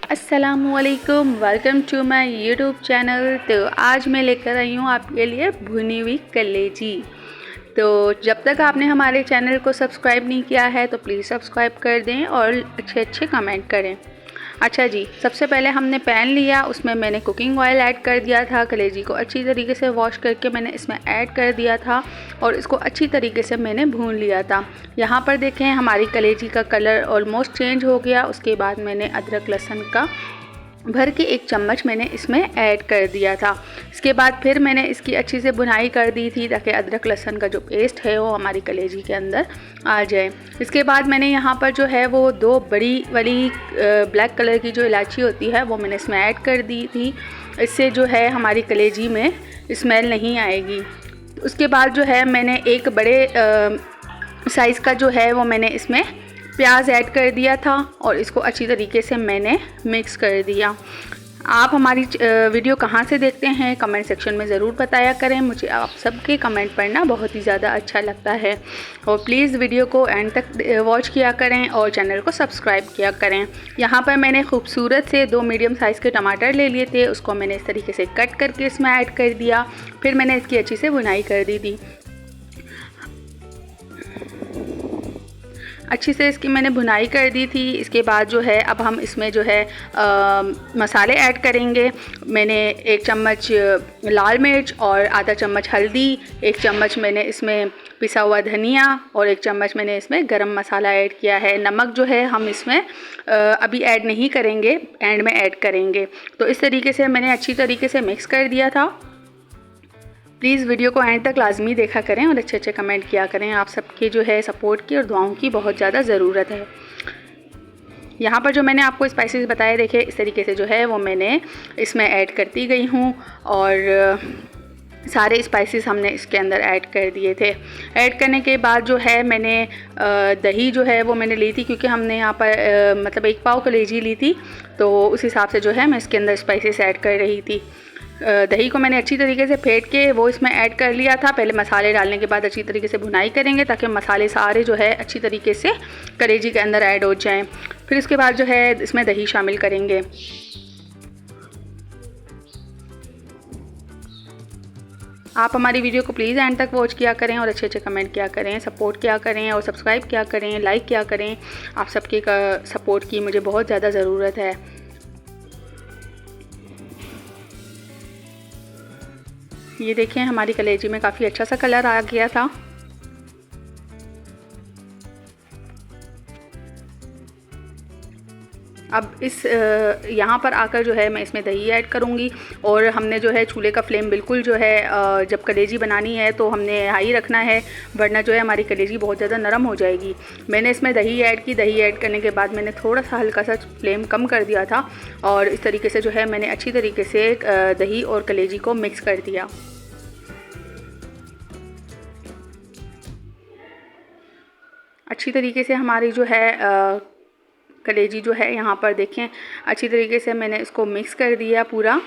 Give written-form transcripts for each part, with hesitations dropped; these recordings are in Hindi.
अस्सलामुअलैकुम, welcome to my YouTube channel. तो आज मैं लेकर आई हूँ आपके लिए भुनी हुई कलेजी। तो जब तक आपने हमारे चैनल को सब्सक्राइब नहीं किया है तो प्लीज़ सब्सक्राइब कर दें और अच्छे कमेंट करें। अच्छा जी, सबसे पहले हमने पैन लिया, उसमें मैंने कुकिंग ऑयल ऐड कर दिया था। कलेजी को अच्छी तरीके से वॉश करके मैंने इसमें ऐड कर दिया था और इसको अच्छी तरीके से मैंने भून लिया था। यहाँ पर देखें हमारी कलेजी का कलर ऑलमोस्ट चेंज हो गया। उसके बाद मैंने अदरक लहसुन का भर के 1 चम्मच मैंने इसमें ऐड कर दिया था। इसके बाद फिर मैंने इसकी अच्छी से भुनाई कर दी थी ताकि अदरक लहसुन का जो पेस्ट है वो हमारी कलेजी के अंदर आ जाए। इसके बाद मैंने यहाँ पर जो है वो 2 बड़ी वाली ब्लैक कलर की जो इलायची होती है वो मैंने इसमें ऐड कर दी थी। इससे जो है हमारी कलेजी में स्मेल नहीं आएगी। उसके बाद जो है मैंने एक बड़े साइज़ का जो है वो मैंने इसमें प्याज ऐड कर दिया था और इसको अच्छी तरीके से मैंने मिक्स कर दिया। आप हमारी वीडियो कहाँ से देखते हैं कमेंट सेक्शन में ज़रूर बताया करें। मुझे आप सबके कमेंट पढ़ना बहुत ही ज़्यादा अच्छा लगता है। और प्लीज़ वीडियो को एंड तक वॉच किया करें और चैनल को सब्सक्राइब किया करें। यहाँ पर मैंने खूबसूरत से 2 मीडियम साइज़ के टमाटर ले लिए थे, उसको मैंने इस तरीके से कट करके इसमें ऐड कर दिया। फिर मैंने इसकी अच्छी से भुनाई कर दी थी। अच्छी से इसकी मैंने भुनाई कर दी थी। इसके बाद जो है अब हम इसमें जो है मसाले ऐड करेंगे। मैंने 1 चम्मच लाल मिर्च और आधा चम्मच हल्दी, 1 चम्मच मैंने इसमें पिसा हुआ धनिया और 1 चम्मच मैंने इसमें गरम मसाला ऐड किया है। नमक जो है हम इसमें अभी ऐड नहीं करेंगे, एंड में ऐड करेंगे। तो इस तरीके से मैंने अच्छी तरीके से मिक्स कर दिया था। प्लीज़ वीडियो को एंड तक लाजमी देखा करें और अच्छे कमेंट किया करें। आप सबके जो है सपोर्ट की और दुआओं की बहुत ज़्यादा ज़रूरत है। यहाँ पर जो मैंने आपको स्पाइसेस बताए देखे इस तरीके से जो है वो मैंने इसमें ऐड करती गई हूँ और सारे स्पाइसेस हमने इसके अंदर ऐड कर दिए थे। ऐड करने के बाद जो है मैंने दही जो है वो मैंने ली थी, क्योंकि हमने यहाँ पर मतलब 1 पाव कलेजी ली थी, तो उस हिसाब से जो है मैं इसके अंदर स्पाइसेस ऐड कर रही थी। दही को मैंने अच्छी तरीके से फेंट के वो इसमें ऐड कर लिया था। पहले मसाले डालने के बाद अच्छी तरीके से भुनाई करेंगे ताकि मसाले सारे जो है अच्छी तरीके से कलेजी के अंदर ऐड हो जाएं। फिर इसके बाद जो है इसमें दही शामिल करेंगे। आप हमारी वीडियो को प्लीज़ एंड तक वॉच किया करें और अच्छे कमेंट किया करें, सपोर्ट किया करें और सब्सक्राइब किया करें, लाइक किया करें। आप सबके सपोर्ट की मुझे बहुत ज़्यादा ज़रूरत है। ये देखें हमारी कलेजी में काफ़ी अच्छा सा कलर आ गया था। अब इस यहाँ पर आकर जो है मैं इसमें दही ऐड करूँगी और हमने जो है चूल्हे का फ्लेम बिल्कुल जो है जब कलेजी बनानी है तो हमने हाई रखना है, वरना जो है हमारी कलेजी बहुत ज़्यादा नरम हो जाएगी। मैंने इसमें दही ऐड की। दही ऐड करने के बाद मैंने थोड़ा सा हल्का सा फ्लेम कम कर दिया था और इस तरीके से जो है मैंने अच्छी तरीके से दही और कलेजी को मिक्स कर दिया। अच्छी तरीके से हमारी जो है कलेजी जो है यहाँ पर देखें अच्छी तरीके से मैंने इसको मिक्स कर दिया पूरा।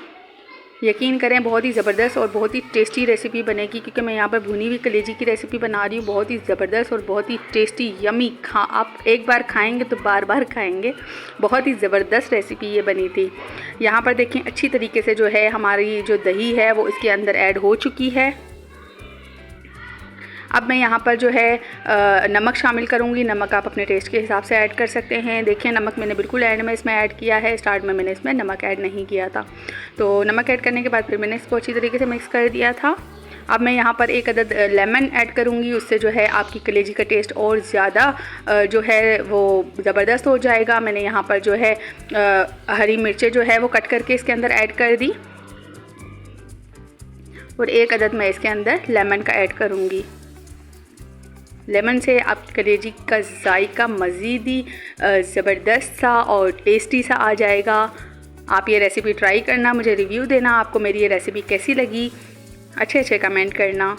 यकीन करें बहुत ही ज़बरदस्त और बहुत ही टेस्टी रेसिपी बनेगी, क्योंकि मैं यहाँ पर भुनी हुई कलेजी की रेसिपी बना रही हूँ। बहुत ही ज़बरदस्त और बहुत ही टेस्टी यमी। आप एक बार खाएंगे तो बार बार खाएंगे। बहुत ही ज़बरदस्त रेसिपी ये बनी थी। यहाँ पर देखें अच्छी तरीके से जो है हमारी जो दही है वो इसके अंदर ऐड हो चुकी है। अब मैं यहाँ पर जो है नमक शामिल करूँगी। नमक आप अपने टेस्ट के हिसाब से ऐड कर सकते हैं। देखिए नमक मैंने बिल्कुल एंड में इसमें ऐड किया है, स्टार्ट में मैंने इसमें नमक ऐड नहीं किया था। तो नमक ऐड करने के बाद फिर मैंने इसको अच्छी तरीके से मिक्स कर दिया था। अब मैं यहाँ पर 1 अदद लेमन ऐड करूँगी। उससे जो है आपकी कलेजी का टेस्ट और ज़्यादा जो है वो ज़बरदस्त हो जाएगा। मैंने यहाँ पर जो है हरी मिर्चें जो है वो कट करके इसके अंदर ऐड कर दी और 1 अदद मैं इसके अंदर लेमन का ऐड करूँगी। लेमन से आपकी कलेजी का जायका मज़ीद ही ज़बरदस्त सा और टेस्टी सा आ जाएगा। आप ये रेसिपी ट्राई करना, मुझे रिव्यू देना आपको मेरी ये रेसिपी कैसी लगी। अच्छे कमेंट करना।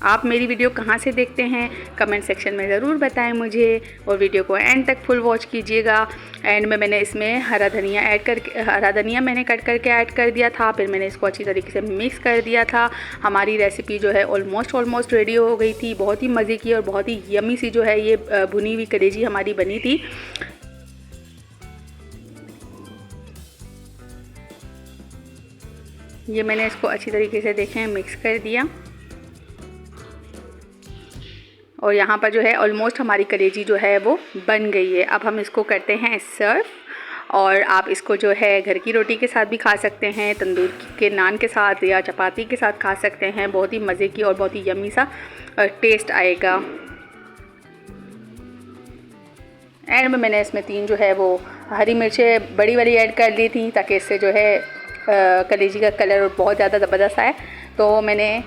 आप मेरी वीडियो कहाँ से देखते हैं कमेंट सेक्शन में ज़रूर बताएं मुझे और वीडियो को एंड तक फुल वॉच कीजिएगा। एंड में मैंने इसमें हरा धनिया मैंने कट करके ऐड कर दिया था। फिर मैंने इसको अच्छी तरीके से मिक्स कर दिया था। हमारी रेसिपी जो है ऑलमोस्ट रेडी हो गई थी। बहुत ही मज़े की और बहुत ही यमी सी जो है ये भुनी हुई कलेजी हमारी बनी थी। ये मैंने इसको अच्छी तरीके से देखें मिक्स कर दिया। और यहाँ पर जो है ऑलमोस्ट हमारी कलेजी जो है वो बन गई है। अब हम इसको करते हैं सर्व। और आप इसको जो है घर की रोटी के साथ भी खा सकते हैं, तंदूर के नान के साथ या चपाती के साथ खा सकते हैं। बहुत ही मज़े की और बहुत ही यम्मी सा टेस्ट आएगा। एंड में मैंने इसमें 3 जो है वो हरी मिर्चें बड़ी वाली ऐड कर दी थी, ताकि इससे जो है कलेजी का कलर बहुत ज़्यादा ज़बरदस्त आए। तो मैंने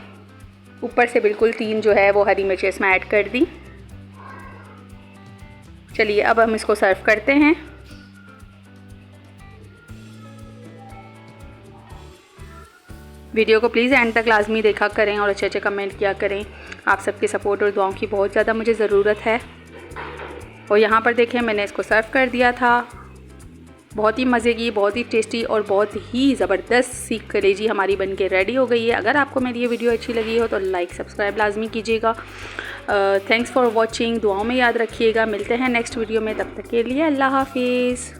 ऊपर से बिल्कुल 3 जो है वो हरी मिर्चें इसमें ऐड कर दी। चलिए अब हम इसको सर्व करते हैं। वीडियो को प्लीज़ एंड तक लाजमी देखा करें और अच्छे कमेंट किया करें। आप सबके सपोर्ट और दुआओं की बहुत ज़्यादा मुझे ज़रूरत है। और यहाँ पर देखें मैंने इसको सर्व कर दिया था। बहुत ही मज़े की, बहुत ही टेस्टी और बहुत ही ज़बरदस्त सी कलेजी हमारी बनके रेडी हो गई है। अगर आपको मेरी ये वीडियो अच्छी लगी हो तो लाइक सब्सक्राइब लाजमी कीजिएगा। Thanks for watching. दुआओं में याद रखिएगा। मिलते हैं नेक्स्ट वीडियो में, तब तक के लिए अल्लाह हाफिज़।